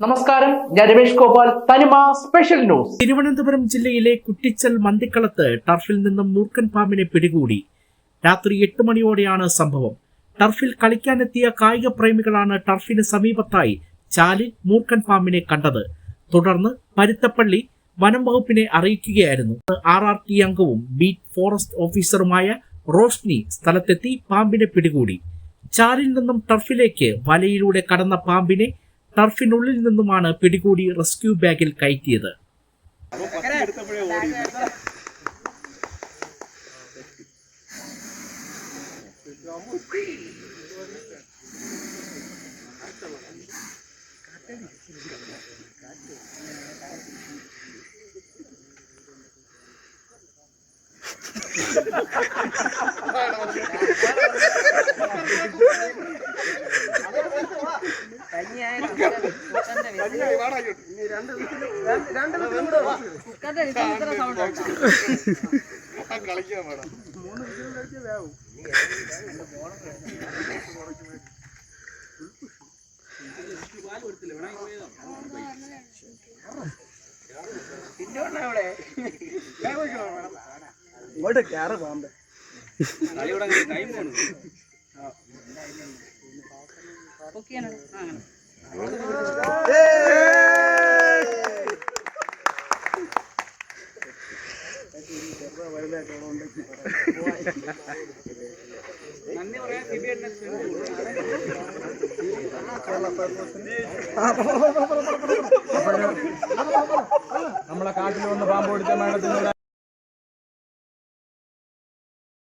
നമസ്കാരം, ഞാൻ രമേഷ് ഗോപാൽ, തനിമ സ്പെഷ്യൽ ന്യൂസ്. തിരുവനന്തപുരം ജില്ലയിലെ കുറ്റിച്ചൽ മന്തിക്കളത്ത് ടർഫിൽ നിന്നും മൂർഖൻ പാമ്പിനെ പിടികൂടി. രാത്രി 8 മണിയോടെയാണ് സംഭവം. ടർഫിൽ കളിക്കാനെത്തിയ കായിക പ്രേമികളാണ് ടർഫിന് സമീപത്തായി ചാലിൽ മൂർഖൻ പാമ്പിനെ കണ്ടത്. തുടർന്ന് പരുത്തപ്പള്ളി വനം വകുപ്പിനെ അറിയിക്കുകയായിരുന്നു. RRT അംഗവും ബീറ്റ് ഫോറസ്റ്റ് ഓഫീസറുമായ റോഷ്നി സ്ഥലത്തെത്തി പാമ്പിനെ പിടികൂടി. ചാലിൽ നിന്നും ടർഫിലേക്ക് വലയിലൂടെ കടന്ന പാമ്പിനെ ടർഫിനുള്ളിൽ നിന്നുമാണ് പിടികൂടി റെസ്ക്യൂ ബാഗിൽ കയറ്റിയത്. നമ്മളെ കാട്ടിൽ വന്ന് പാമ്പ് പിടിച്ച മേളത്തിൽ